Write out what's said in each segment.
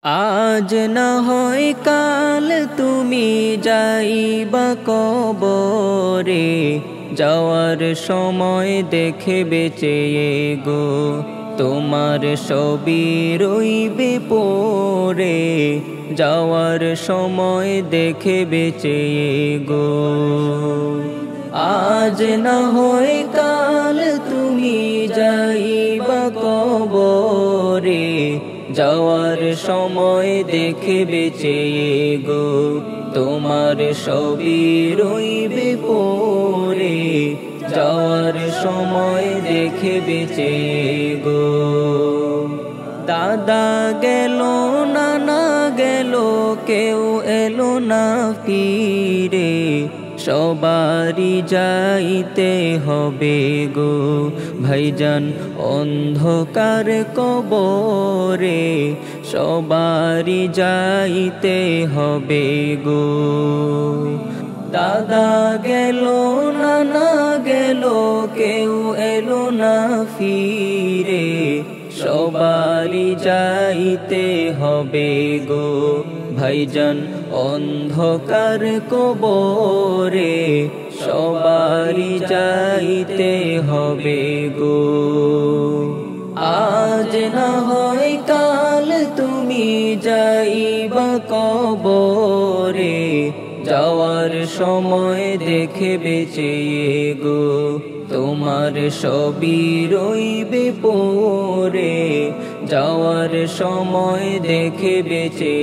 আজ না হয় কাল তুমি যাইবা কবরে, যাওয়ার সময় দেখে বেঁচে গো তোমার সবই রইবে পড়ে, যাওয়ার সময় দেখে বেঁচে গো। আজ না হয় কাল তুমি যাইবা কবরে, যাওয়ার সময় দেখে বেঁচে গো তোমার সবই রইবে পড়ে, যাওয়ার সময় দেখে বেঁচে গো। দাদা গেল নানা গেল কেউ এলো না ফিরে, সবারই যাইতে হবে গো ভাইজান অন্ধকার কবরে, সবারই যাইতে হবে গো। দাদা গেল নানা গেল কেউ এলো না ফিরে, সবারই যাইতে হবে গো ভাইজান অন্ধকার কবরে, সবারই যাইতে হবে গো। আজ না হয় কাল তুমি যাইবা কবরে, যাওয়ার সময় দেখে বেঁচে গো তোমার সবই রইবে পড়ে, যাওয়ার সময় দেখে বেঁচে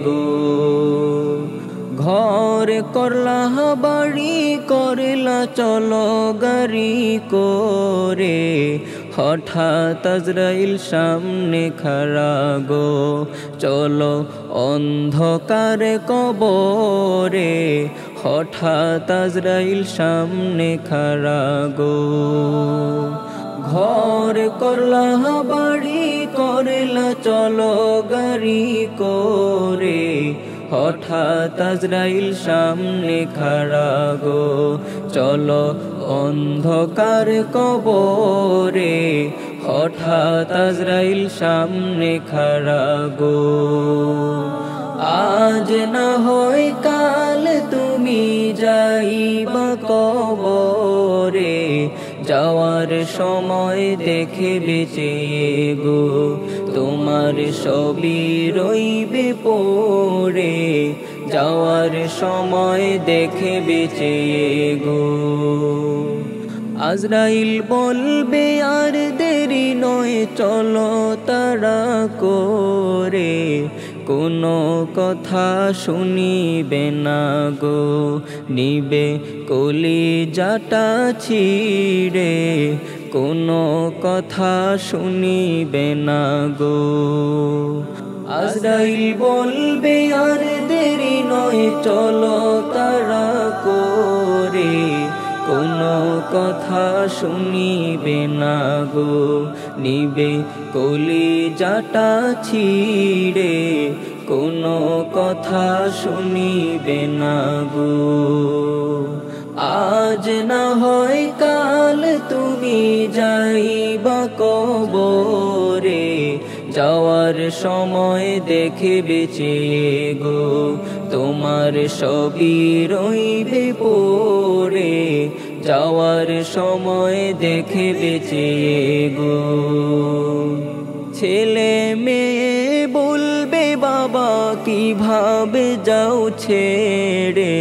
গো। ঘর করলা বাড়ি করলা চলো গাড়ি করে, হঠাৎ আজরাইল সামনে খাড়া গো চলো অন্ধকার কবরে, হঠাৎ আজরাইল সামনে খাড়া গো। ঘর করলা বাড়ি করলা চলো গাড়ি করে, হঠাৎ আজরাইল সামনে খাড়া গো চলো অন্ধকার কবরে, হঠাৎ আজরাইল সামনে খাড়া গো। আজ না হয় কাল তুমি যাইবা কবরে, যাওয়ার সময় দেখে বেঁচে গো তোমার সবই রইবে পড়ে, যাওয়ার সময় দেখে বেঁচে গো। আজরাইল বলবে আর দেরি নয় চলো তাড়া করে, কোনো কথা শুনিবে না গো নিবে কলিজাটা ছিঁড়ে, কোনো কথা শুনিবে না গো। আজরাইল বলবে আর দেরি নয় চলো তাড়া করে, কোনো কথা শুনিবে না গো নিবে কলিজাটা ছিঁড়ে, কোনো কথা শুনিবে না গো। আজ না হয় কাল তুমি যাইবা কবরে, যাওয়ার সময় দেখে বেঁচে গো তোমার সবই রইবে পড়ে, যাওয়ার সময় দেখে বেঁচে গো। ছেলে মেয়ে বলবে বাবা কিভাবে যাও ছেড়ে,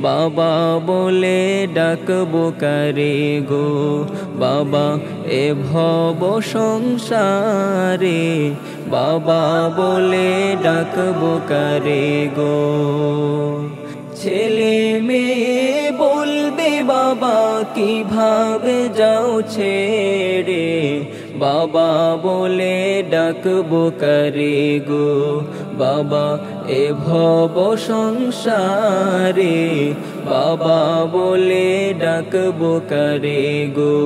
বাবা বলে ডাকবো কারে গো বাবা এ ভব সংসারে, বাবা বলে ডাকবো কারে গো। ছেলে মেয়ে বলবে বাবা কিভাবে যাও ছেড়ে, বাবা বলে ডাকবো কারে গো বাবা এ ভব সংসারে, বাবা বলে ডাকবো কারে গো।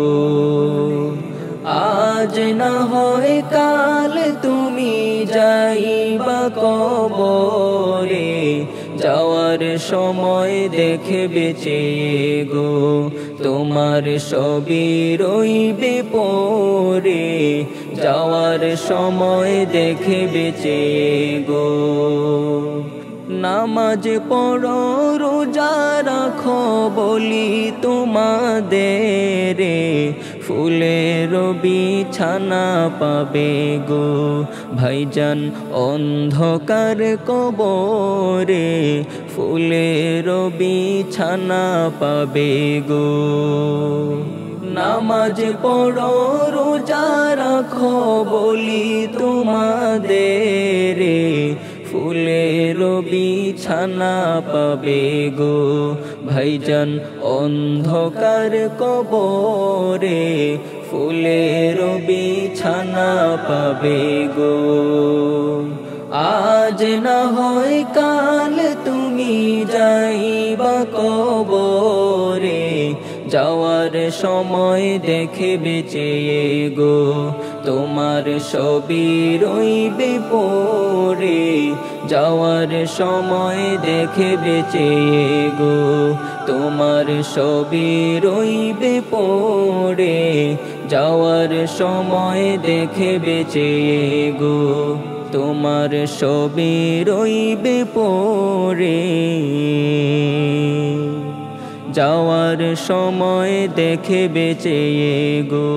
আজ না হয় কাল তুমি যাইবা কবরে, যাওয়ার সময় দেখে বেঁচে গো তোমার সবই রইবে পরে যাওয়ার সময় দেখে বেঁচে গো নামাজ পড়ো রোজা রাখো বলি তোমাদের ফুলের বিছানা পাবে গো ভাইজান অন্ধকার কবরে ফুলের বিছানা পাবে গো নামাজ পড়ো রোজা রাখো বলি তোমাদের ফুলের বিছানা পাবে গো ভাইজান অন্ধকার কবরে ফুলের বিছানা পাবে গো আজ না হয় কাল তুমি যাইবা কবরে যাওয়ার সময় দেখে বেঁচে গো তোমার সবই রইবে পরে যাওয়ার সময় দেখে বেঁচে গো তোমার সবই রইবে পরে যাওয়ার সময় দেখে বেঁচে গো তোমার সবই রইবে পরে যাওয়ার সময় দেখে বেঁচে গো